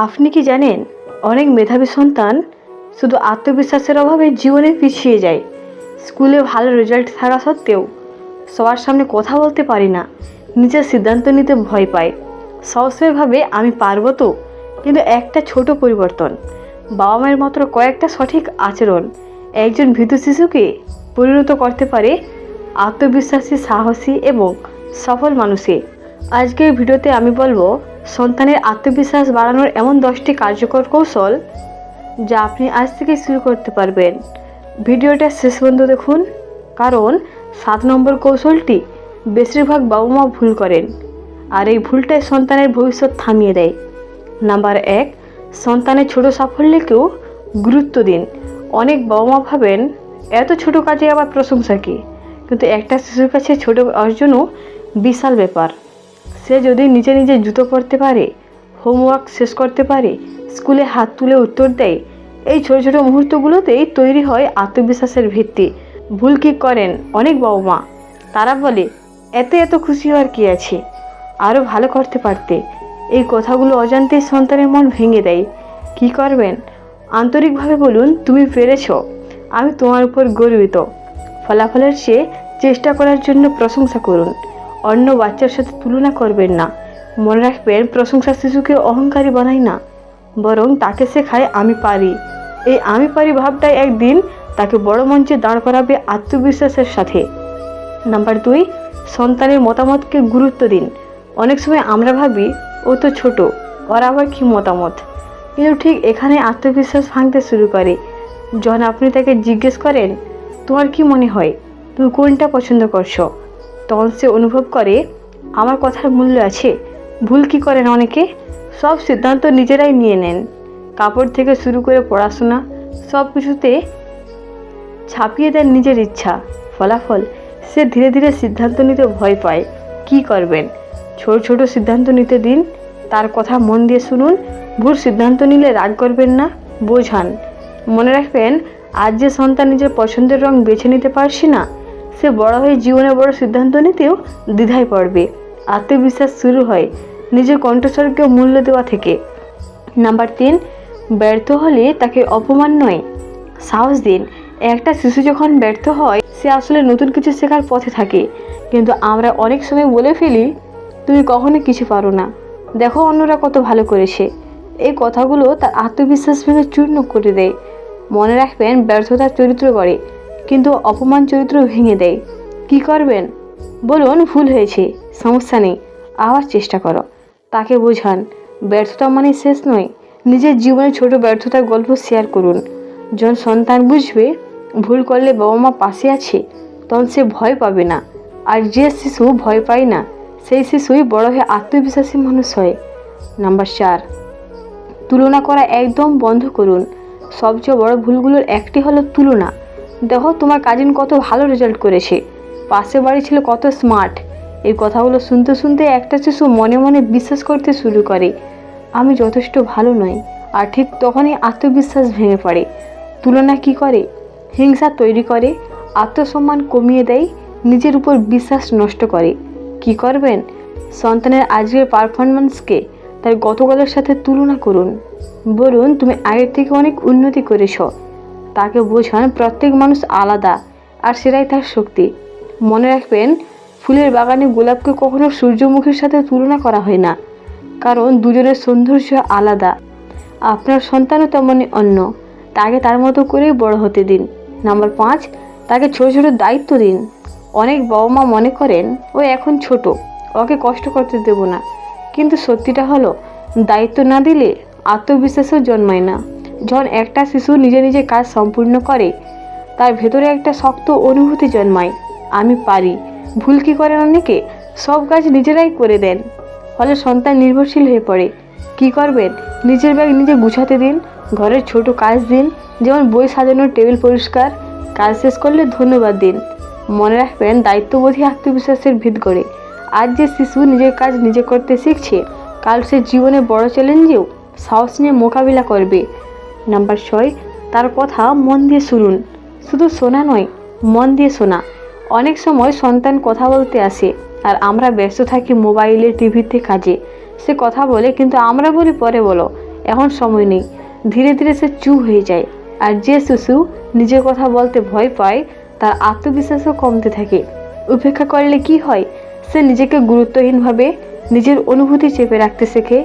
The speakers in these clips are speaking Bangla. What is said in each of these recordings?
আপনি কি জানেন, অনেক মেধাবী সন্তান শুধু আত্মবিশ্বাসের অভাবে জীবনে পিছিয়ে যায়। স্কুলে ভালো রেজাল্ট থাকা সত্ত্বেও সবার সামনে কথা বলতে পারি না, নিজের সিদ্ধান্ত নিতে ভয় পায়। সবসময় ভাবে আমি পারবো তো। কিন্তু একটা ছোট পরিবর্তন, বাবা মায়ের মাত্র কয়েকটা সঠিক আচরণ একজন ভীতু শিশুকে পরিণত করতে পারে আত্মবিশ্বাসী, সাহসী এবং সফল মানুষে। আজকের ভিডিওতে আমি বলবো সন্তানের আত্মবিশ্বাস বাড়ানোর এমন 10টি কার্যকর কৌশল যা আপনি আজ থেকে শুরু করতে পারবেন। ভিডিওটা শেষ পর্যন্ত দেখুন, কারণ 7 নম্বর কৌশলটি বেশিরভাগ বাবা মা ভুল করেন, আর এই ভুলটাই সন্তানের ভবিষ্যৎ থামিয়ে দেয়। নাম্বার 1, সন্তানের ছোট সাফল্যকেও গুরুত্ব দিন। অনেক বাবা মা ভাবেন এত ছোট কাজে আবার প্রশংসা কি, কিন্তু একটা শিশুর কাছে ছোট অর্জনও বিশাল ব্যাপার। সে যদি নিজে নিজে জুতো পরতে পারে, হোমওয়ার্ক শেষ করতে পারে, স্কুলে হাত তুলে উত্তর দেয়, এই ছোট ছোট মুহূর্তগুলোতেই তৈরি হয় আত্মবিশ্বাসের ভিত্তি। ভুল কি করেন অনেক বাবা মা? তারা বলে এত এত খুশি হওয়ার কি আছে, আরও ভালো করতে পারতে। এই কথাগুলো অজান্তেই সন্তানের মন ভেঙে দেয়। কি করবেন? আন্তরিকভাবে বলুন, তুমি পেরেছ, আমি তোমার উপর গর্বিত। ফলাফলের চেয়ে চেষ্টা করার জন্য প্রশংসা করুন। অন্য বাচ্চার সাথে তুলনা করবেন না। মনে রাখবেন, প্রশংসা শিশুকে অহংকারী বানায় না, বরং তাকে শেখায় আমি পারি। এই আমি পারি ভাবটাই একদিন তাকে বড় মঞ্চে দাঁড় করাবে আত্মবিশ্বাসের সাথে। নাম্বার 2, সন্তানের মতামতকে গুরুত্ব দিন। অনেক সময় আমরা ভাবি ও তো ছোট, ওর আবার কি মতামত। কিন্তু ঠিক এখানে আত্মবিশ্বাস ভাঙতে শুরু করে। যখন আপনি তাকে জিজ্ঞেস করেন তোমার কি মনে হয়, তুমি কোনটা পছন্দ করছো, তখন সে অনুভব করে আমার কথার মূল্য আছে। ভুল কি করেন অনেকে? সব সিদ্ধান্ত নিজেরাই নিয়ে নেন। কাপড় থেকে শুরু করে পড়াশোনা সব কিছুতে ছাপিয়ে দেন নিজের ইচ্ছা। ফলাফল, সে ধীরে ধীরে সিদ্ধান্ত নিতে ভয় পায়। কি করবেন? ছোট ছোট সিদ্ধান্ত নিতে দিন, তার কথা মন দিয়ে শুনুন। ভুল সিদ্ধান্ত নিলে রাগ করবেন না, বোঝান। মনে রাখবেন, আজ যে সন্তান নিজের পছন্দের রং বেছে নিতে পারছে না, সে বড় হয়ে জীবনে বড় সিদ্ধান্ত নিতেও দ্বিধায় পড়বে। আত্মবিশ্বাস শুরু হয় নিজের কণ্ঠস্বরকে মূল্য দেওয়া থেকে। নাম্বার 3, ব্যর্থ হলে তাকে অপমান নয়, সাহস দিন। একটা শিশু যখন ব্যর্থ হয়, সে আসলে নতুন কিছু শেখার পথে থাকে। কিন্তু আমরা অনেক সময় বলে ফেলি তুমি কখনো কিছু পারো না, দেখো অন্যরা কত ভালো করেছে। এই কথাগুলো তার আত্মবিশ্বাস ভেঙে চূর্ণ করে দেয়। মনে রাখবেন, ব্যর্থতার চরিত্র গড়ে, কিন্তু অপমান চরিত্র ভেঙে দেয়। কি করবেন? বলুন ভুল হয়েছে, সমস্যা নেই, আবার চেষ্টা করো। তাকে বোঝান ব্যর্থতা মানে শেষ নয়। নিজের জীবনে ছোট ব্যর্থতার গল্প শেয়ার করুন। যখন সন্তান বুঝবে ভুল করলে বাবা মা পাশে আছে, তখন সে ভয় পাবে না। আর যে শিশু ভয় পায় না, সেই শিশুই বড় হয়ে আত্মবিশ্বাসী মানুষ হয়। নাম্বার 4, তুলনা করা একদম বন্ধ করুন। সবচেয়ে বড় ভুলগুলোর একটি হলো তুলনা। দেখো তোমার কাজিন কত ভালো রেজাল্ট করেছে, পাশে বাড়ি ছিল কত স্মার্ট। এই কথাগুলো শুনতে শুনতে একটা শিশু মনে মনে বিশ্বাস করতে শুরু করে আমি যথেষ্ট ভালো নই। আর ঠিক তখনই আত্মবিশ্বাস ভেঙে পড়ে। তুলনা কি করে? হিংসা তৈরি করে, আত্মসম্মান কমিয়ে দেয়, নিজের উপর বিশ্বাস নষ্ট করে। কি করবেন? সন্তানের আজকের পারফরমেন্সকে তার গতকালের সাথে তুলনা করুন। বলুন তুমি আগের থেকে অনেক উন্নতি করেছ। তাকে বোঝান প্রত্যেক মানুষ আলাদা, আর সেটাই তার শক্তি। মনে রাখবেন, ফুলের বাগানে গোলাপকে কখনো সূর্যমুখীর সাথে তুলনা করা হয় না, কারণ দুজনের সৌন্দর্য আলাদা। আপনার সন্তানও তেমনই অন্য, তাকে তার মতো করেই বড় হতে দিন। নাম্বার 5, তাকে ছোট ছোট দায়িত্ব দিন। অনেক বাবা মা মনে করেন ও এখন ছোট, ওকে কষ্ট করতে দেব না। কিন্তু সত্যিটা হলো, দায়িত্ব না দিলে আত্মবিশ্বাসও জন্মায় না। যখন একটা শিশু নিজে নিজে কাজ সম্পূর্ণ করে, তার ভেতরে একটা শক্ত অনুভূতি জন্মায় আমি পারি। ভুল কি করেন অনেকে? সব কাজ নিজেরাই করে দেন, ফলে সন্তান নির্ভরশীল হয়ে পড়ে। কি করবেন? নিজের ব্যাগ নিজে গুছাতে দিন। ঘরের ছোট কাজ দিন, যেমন বই সাজানোর, টেবিল পরিষ্কার। কাজ শেষ করলে ধন্যবাদ দিন। মনে রাখবেন, দায়িত্ববোধই আত্মবিশ্বাসের ভিত গড়ে। আজ যে শিশু নিজের কাজ নিজে করতে শিখছে, কাল সে জীবনে বড় চ্যালেঞ্জেও সাহস নিয়ে মোকাবিলা করবে। নাম্বার 6, তার কথা মন দিয়ে শুনুন। শুধু শোনা নয়, মন দিয়ে শোনা। অনেক সময় সন্তান কথা বলতে আসে, আর আমরা ব্যস্ত থাকি মোবাইলে, টিভিতে, কাজে। সে কথা বলে, কিন্তু আমরা বলি পরে বলো। এখন সময় নেই। ধীরে ধীরে সে চুপ হয়ে যায়। আর যে শিশু নিজের কথা বলতে ভয় পায় তার আত্মবিশ্বাসও কমতে থাকে। উপেক্ষা করলে কি হয়, সে নিজেকে গুরুত্বহীন ভাবে, নিজের অনুভূতি চেপে রাখতে শেখে,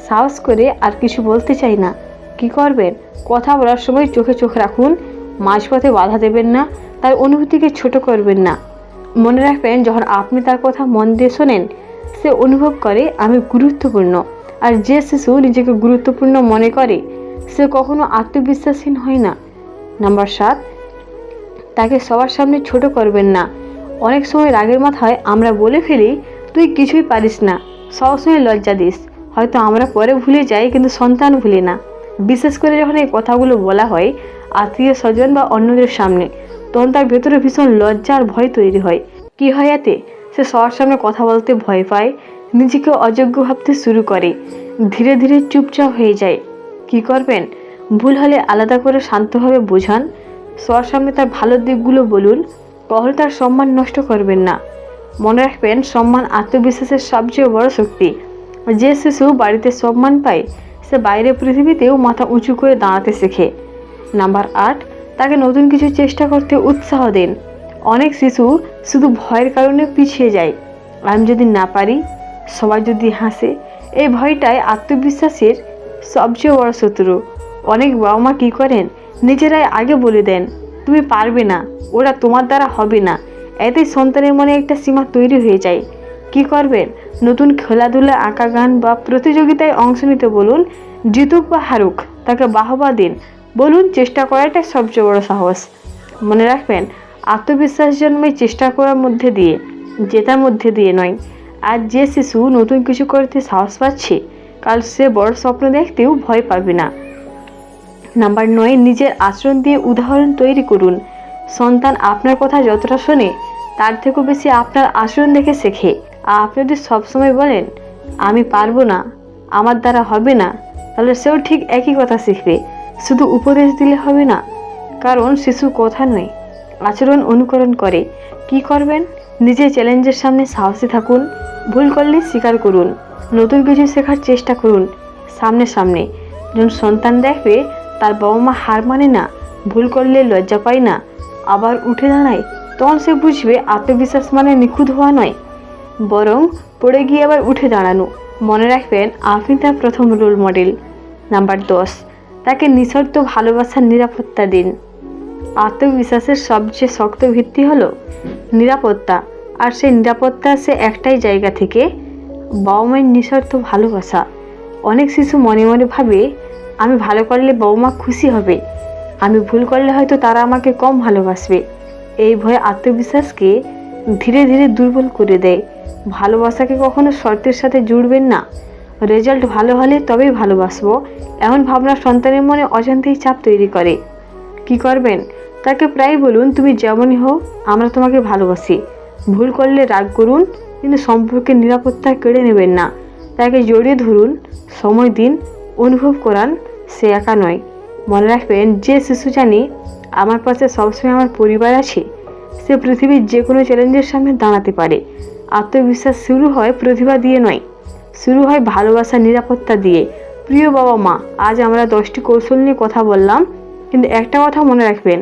সাহস করে আর কিছু বলতে চায় না। কি করবেন? কথা বলার সময় চোখে চোখ রাখুন, মাঝপথে বাধা দেবেন না, তার অনুভূতিকে ছোট করবেন না। মনে রাখবেন, যখন আপনি তার কথা মন দিয়ে শোনেন, সে অনুভব করে আমি গুরুত্বপূর্ণ। আর যে শিশু নিজেকে গুরুত্বপূর্ণ মনে করে সে কখনো আত্মবিশ্বাসহীন হয় না। নাম্বার 7, তাকে সবার সামনে ছোট করবেন না। অনেক সময় রাগের মাথায় আমরা বলে ফেলি, তুই কিছুই পারিস না, সবসময় লজ্জা দিস। হয়তো আমরা পরে ভুলে যাই, কিন্তু সন্তান ভুলে না। বিশেষ করে যখন এই কথাগুলো বলা হয় আত্মীয় স্বজন বা অন্যদের সামনে, তখন তার ভেতরে ভীষণ লজ্জা আর ভয় তৈরি হয়। কি হয় এতে? সে সবার সামনে কথা বলতে ভয় পায়, নিজেকে অযোগ্য ভাবতে শুরু করে, ধীরে ধীরে চুপচাপ হয়ে যায়। কি করবেন? ভুল হলে আলাদা করে শান্তভাবে বোঝান, সবার সামনে তার ভালো দিকগুলো বলুন, কখনো তার সম্মান নষ্ট করবেন না। মনে রাখবেন, সম্মান আত্মবিশ্বাসের সবচেয়ে বড় শক্তি। যে শিশু বাড়িতে সম্মান পায় সে বাইরের পৃথিবীতেও মাথা উঁচু করে দাঁড়াতে শেখে। নাম্বার 8, তাকে নতুন কিছু চেষ্টা করতে উৎসাহ দিন। অনেক শিশু শুধু ভয়ের কারণে পিছিয়ে যায়। আমি যদি না পারি, সবাই যদি হাসে, এই ভয়টাই আত্মবিশ্বাসের সবচেয়ে বড় শত্রু। অনেক বাবা মা কী করেন, নিজেরাই আগে বলে দেন তুমি পারবে না, ওরা তোমার দ্বারা হবে না। এতেই সন্তানের মনে একটা সীমা তৈরি হয়ে যায়। কি করবেন? নতুন খেলাধুলা, আঁকা, গান বা প্রতিযোগিতায় অংশ নিতে বলুন। জিতুক বা হারুক, তাকে বাহবা দিন। বলুন চেষ্টা করাটাই সবচেয়ে বড় সাহস। মনে রাখবেন, আত্মবিশ্বাস জন্মে চেষ্টা করার মধ্যে দিয়ে, জেতার মধ্যে দিয়ে নয়। আর যে শিশু নতুন কিছু করতে সাহস পাচ্ছে, কাল সে বড় স্বপ্ন দেখতেও ভয় পাবে না। নাম্বার 9, নিজের আচরণ দিয়ে উদাহরণ তৈরি করুন। সন্তান আপনার কথা যতটা শোনে তার থেকেও বেশি আপনার আচরণ দেখে শেখে। আপনি যদি সবসময় বলেন আমি পারবো না, আমার দ্বারা হবে না, তাহলে সেও ঠিক একই কথা শিখবে। শুধু উপদেশ দিলে হবে না, কারণ শিশু কথা নয়, আচরণ অনুকরণ করে। কি করবেন? নিজের চ্যালেঞ্জের সামনে সাহসী থাকুন, ভুল করলে স্বীকার করুন, নতুন কিছু শেখার চেষ্টা করুন সামনে সামনে। যখন সন্তান দেখবে তার বাবা মা হার মানে না, ভুল করলে লজ্জা পায় না, আবার উঠে দাঁড়ায়, তখন সে বুঝবে আত্মবিশ্বাস মানে নিখুঁত হওয়া নয়, বরং পড়ে গিয়ে আবার উঠে দাঁড়ানো। মনে রাখবেন, আপনি তার প্রথম রোল মডেল। নাম্বার 10, তাকে নিঃশর্ত ভালোবাসার নিরাপত্তা দিন। আত্মবিশ্বাসের সবচেয়ে শক্ত ভিত্তি হলো নিরাপত্তা। আর সেই নিরাপত্তা আসে একটাই জায়গা থেকে, বাবা মায়ের নিঃশর্ত ভালোবাসা। অনেক শিশু মনে মনে ভাবে আমি ভালো করলে বাবা মা খুশি হবে, আমি ভুল করলে হয়তো তারা আমাকে কম ভালোবাসবে। এই ভয়ে আত্মবিশ্বাসকে ধীরে ধীরে দুর্বল করে দেয়। ভালোবাসাকে কখনো শর্তের সাথে জুড়বেন না। রেজাল্ট ভালো হলে তবেই ভালোবাসবো, এমন ভাবনা সন্তানের মনে অজান্তেই চাপ তৈরি করে। কি করবেন? তাকে প্রায় বলুন তুমি যেমনই হও আমরা তোমাকে ভালোবাসি। ভুল করলে রাগ করুন, কিন্তু সম্পর্কের নিরাপত্তা কেড়ে নেবেন না। তাকে জড়িয়ে ধরুন, সময় দিন, অনুভব করান সে একা নয়। মনে রাখবেন, যে শিশু জানে আমার পাশে সবসময় আমার পরিবার আছে, সে পৃথিবীর যে কোনো চ্যালেঞ্জের সামনে দাঁড়াতে পারে। আত্মবিশ্বাস শুরু হয় প্রতিভা দিয়ে নয়, শুরু হয় ভালোবাসা, নিরাপত্তা দিয়ে। প্রিয় বাবা মা, আজ আমরা 10টি কৌশল নিয়ে কথা বললাম, কিন্তু একটা কথা মনে রাখবেন,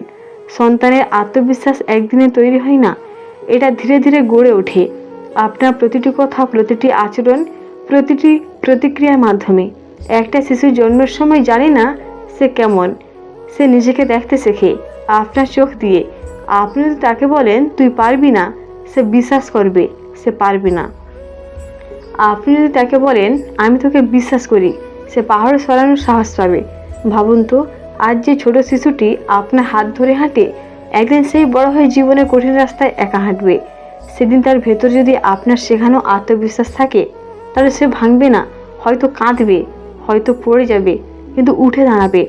সন্তানের আত্মবিশ্বাস একদিনে তৈরি হয় না, এটা ধীরে ধীরে গড়ে ওঠে আপনার প্রতিটি কথা, প্রতিটি আচরণ, প্রতিটি প্রতিক্রিয়ার মাধ্যমে। একটা শিশু জন্মের সময় জানে না সে কেমন, সে নিজেকে দেখতে শেখে আপনার চোখ দিয়ে। আপনি যদি তাকে বলেন তুই পারবি না, সে বিশ্বাস করবে সে পারবে না। আপনি যদি তাকে বলেন আমি তোকে বিশ্বাস করি, সে পাহাড় সরানোর সাহস পাবে। ভাবুন তো, আজ যে ছোট শিশুটি আপনার হাত ধরে হাঁটে, একদিন সেই বড় হয়ে জীবনের কঠিন রাস্তায় একা হাঁটবে। সেদিন তার ভেতর যদি আপনার শেখানো আত্মবিশ্বাস থাকে, তাহলে সে ভাঙবে না, হয়তো কাঁদবে, হয়তো পড়ে যাবে, কিন্তু উঠে দাঁড়াবে।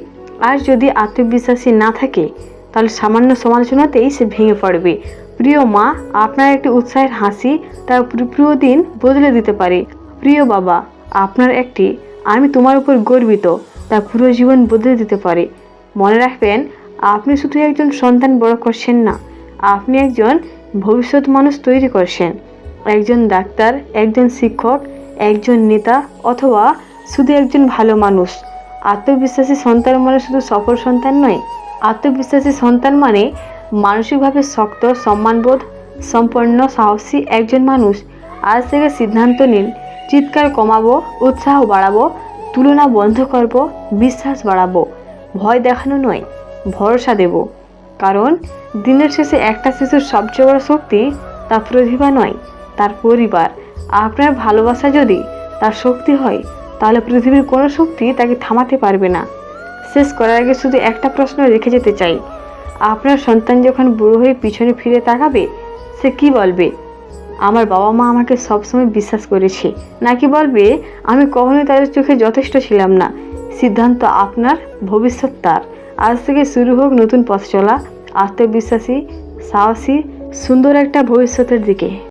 আর যদি আত্মবিশ্বাসী না থাকে, তাহলে সামান্য সমালোচনাতেই সে ভেঙে পড়বে। প্রিয় মা, আপনার একটি উৎসাহের হাসি তার প্রিয় দিন বদলে দিতে পারে। প্রিয় বাবা, আপনার একটি আমি তোমার উপর গর্বিত তা পুরো জীবন বদলে দিতে পারে। মনে রাখবেন, আপনি শুধু একজন সন্তান বড় করছেন না, আপনি একজন ভবিষ্যৎ মানুষ তৈরি করছেন। একজন ডাক্তার, একজন শিক্ষক, একজন নেতা, অথবা শুধু একজন ভালো মানুষ। আত্মবিশ্বাসী সন্তান মানে শুধু সফল সন্তান নয়, আত্মবিশ্বাসী সন্তান মানে মানসিকভাবে শক্ত, সম্মানবোধ সম্পন্ন, সাহসী একজন মানুষ। আজ থেকে সিদ্ধান্ত নিন, চিৎকার কমাবো, উৎসাহ বাড়াবো, তুলনা বন্ধ করব, বিশ্বাস বাড়াবো। ভয় দেখানো নয়, ভরসা দেব। কারণ দিনের শেষে একটা শিশুর সবচেয়ে বড় শক্তি তার প্রতিভা নয়, তার পরিবার। আপনার ভালোবাসা যদি তার শক্তি হয়, তাহলে পৃথিবীর কোনো শক্তি তাকে থামাতে পারবে না। শেষ করার আগে শুধু একটা প্রশ্ন রেখে যেতে চাই, আপনার সন্তান যখন বুড়ো হয়ে পিছনে ফিরে তাকাবে, সে কি বলবে? আমার বাবা মা আমাকে সবসময় বিশ্বাস করেছে, নাকি বলবে আমি কখনোই তাদের চোখে যথেষ্ট ছিলাম না? সিদ্ধান্ত আপনার, ভবিষ্যৎ তার। আজ থেকে শুরু হোক নতুন পথ চলা, আত্মবিশ্বাসী, সাহসী, সুন্দর একটা ভবিষ্যতের দিকে।